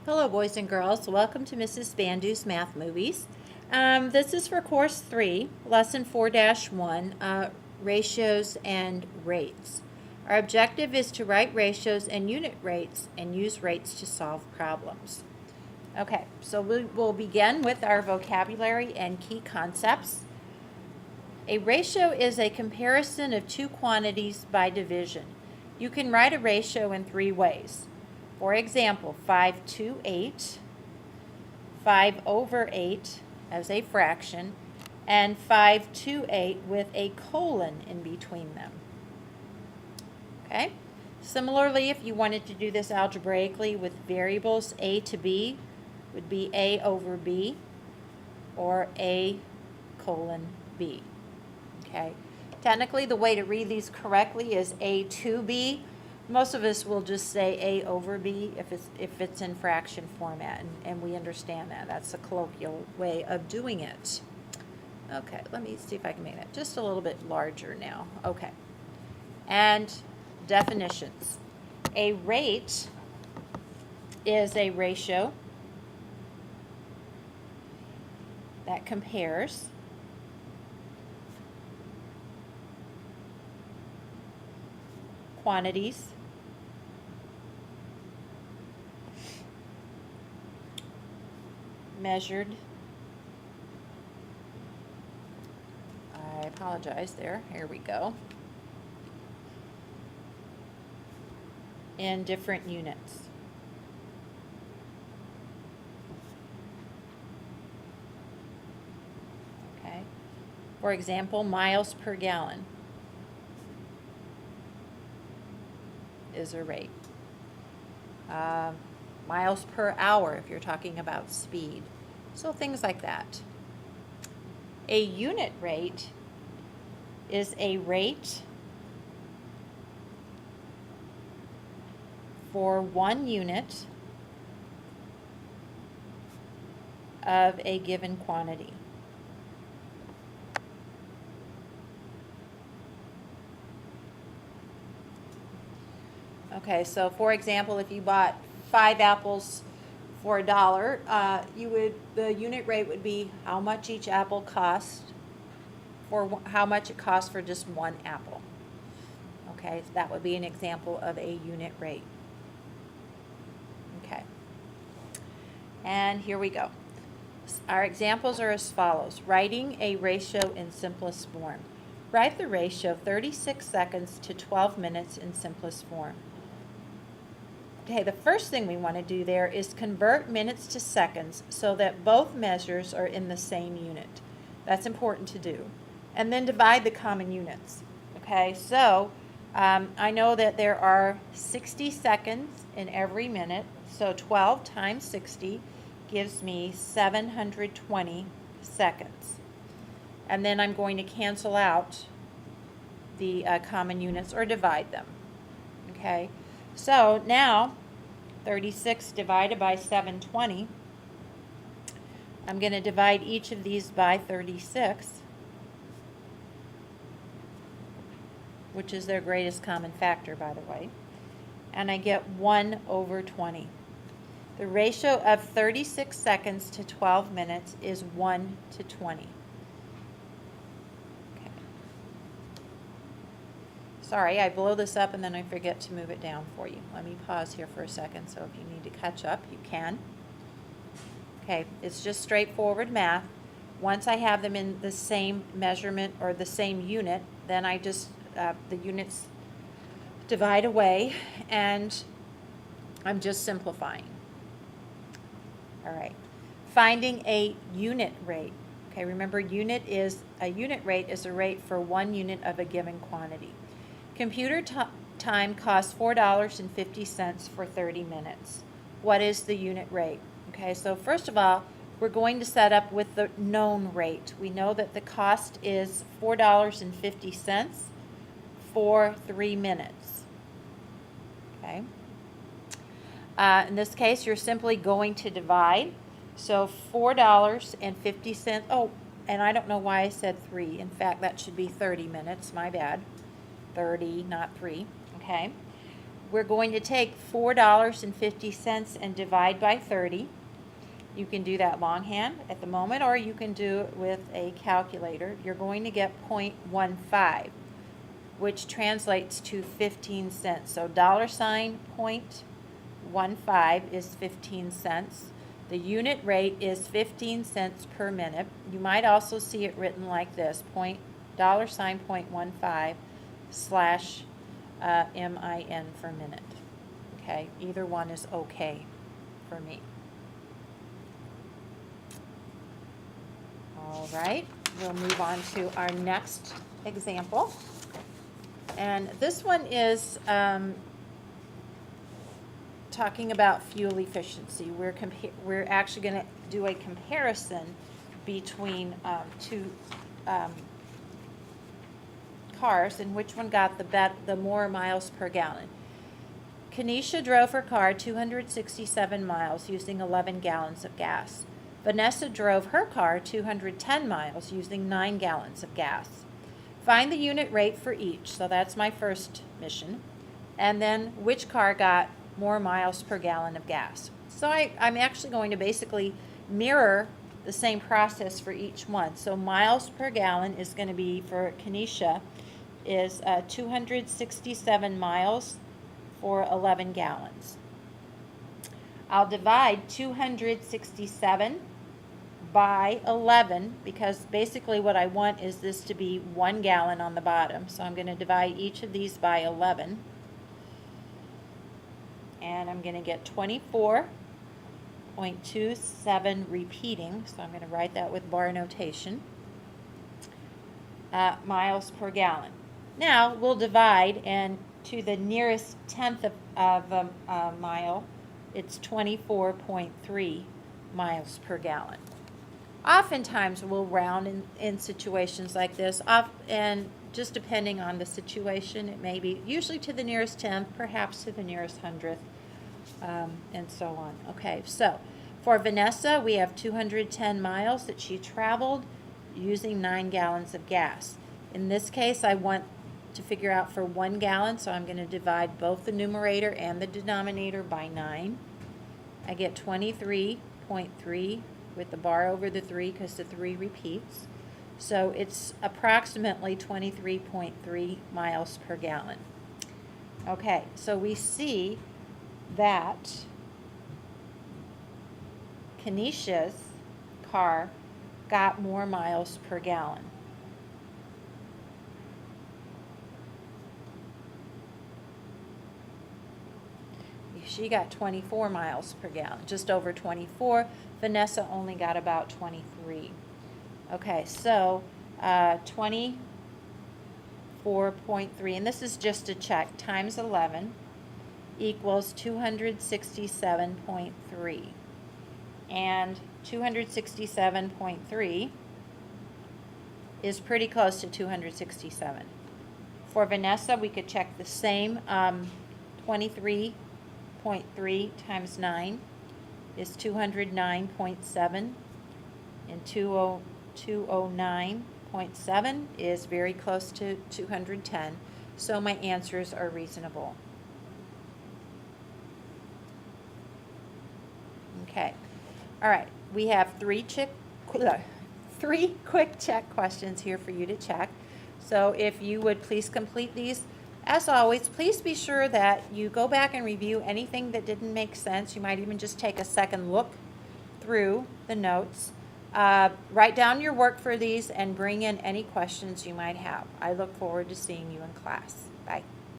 Hello, boys and girls. Welcome to Mrs. Bandu's Math Movies. This is for Course 3, Lesson 4-1, Ratios and Rates. Our objective is to write ratios and unit rates and use rates to solve problems. Okay, so we'll begin with our vocabulary and key concepts. A ratio is a comparison of two quantities by division. You can write a ratio in three ways. For example, 5 to 8, 5 over 8 as a fraction, and 5 to 8 with a colon in between them. Okay? Similarly, if you wanted to do this algebraically with variables, a to b would be a over b or a colon b. Okay? Technically, the way to read these correctly is a to b. Most of us will just say a over b if it's in fraction format, and we understand that. That's a colloquial way of doing it. Okay, let me see if I can make that just a little bit larger now. Okay, and definitions. A rate is a ratio that compares quantities measured, I apologize there, here we go, in different units. Okay, for example, miles per gallon is a rate. Miles per hour if you're talking about speed. So things like that. A unit rate is a rate for 1 unit of a given quantity. Okay, so for example, if you bought 5 apples for $1, the unit rate would be how much each apple cost, for how much it costs for just 1 apple. Okay, so that would be an example of a unit rate. Okay, and here we go. Our examples are as follows. Writing a ratio in simplest form. Write the ratio 36 seconds to 12 minutes in simplest form. Okay, the first thing we want to do there is convert minutes to seconds so that both measures are in the same unit. That's important to do. And then divide the common units. Okay, so I know that there are 60 seconds in every minute, so 12 times 60 gives me 720 seconds. And then I'm going to cancel out the common units or divide them. Okay. So now, 36 divided by 720, I'm going to divide each of these by 36, which is their greatest common factor, by the way, and I get 1 over 20. The ratio of 36 seconds to 12 minutes is 1 to 20. Sorry, I blow this up and then I forget to move it down for you. Let me pause here for a second, so if you need to catch up, you can. Okay, it's just straightforward math. Once I have them in the same measurement or the same unit, then I just, the units divide away, and I'm just simplifying. All right, finding a unit rate. Okay, remember a unit rate is a rate for 1 unit of a given quantity. Computer time costs $4.50 for 30 minutes. What is the unit rate? Okay, so first of all, we're going to set up with the known rate. We know that the cost is $4.50 for 3 minutes. Okay. In this case, you're simply going to divide. So $4.50. Oh, and I don't know why I said 3. In fact, that should be 30 minutes. My bad. 30, not 3. Okay. we're going to take $4.50 and divide by 30. You can do that longhand at the moment, or you can do it with a calculator. You're going to get 0.15, which translates to 15 cents. So $.15 is 15 cents. The unit rate is 15 cents per minute. You might also see it written like this, $.15 slash MIN for minute. Okay, either one is okay for me. All right, we'll move on to our next example. And this one is talking about fuel efficiency. We're actually going to do a comparison between two cars and which one got the more miles per gallon. Kenesha drove her car 267 miles using 11 gallons of gas. Vanessa drove her car 210 miles using 9 gallons of gas. Find the unit rate for each, so that's my first mission, and then which car got more miles per gallon of gas. So I'm actually going to basically mirror the same process for each one. So miles per gallon is going to be, for Kenesha, is 267 miles for 11 gallons. I'll divide 267 by 11, because basically what I want is this to be 1 gallon on the bottom. So I'm going to divide each of these by 11. And I'm going to get 24.27 repeating. So I'm going to write that with bar notation. Miles per gallon. Now we'll divide, and to the nearest tenth of a mile, it's 24.3 miles per gallon. Oftentimes we'll round in situations like this, and just depending on the situation, it may be usually to the nearest tenth, perhaps to the nearest hundredth, and so on. Okay, so for Vanessa, we have 210 miles that she traveled using 9 gallons of gas. In this case, I want to figure out for 1 gallon, so I'm going to divide both the numerator and the denominator by 9. I get 23.3 with the bar over the 3 because the 3 repeats. So it's approximately 23.3 miles per gallon. Okay, so we see that Kenesha's car got more miles per gallon. She got 24 miles per gallon, just over 24. Vanessa only got about 23. Okay, so 24.3, and this is just a check, times 11 equals 267.3. And 267.3 is pretty close to 267. For Vanessa, we could check the same. 23.3 times 9 is 209.7, and 209.7 is very close to 210, so my answers are reasonable. Okay, all right, we have three quick check questions here for you to check. So if you would please complete these. As always, please be sure that you go back and review anything that didn't make sense. You might even just take a second look through the notes. Write down your work for these and bring in any questions you might have. I look forward to seeing you in class. Bye.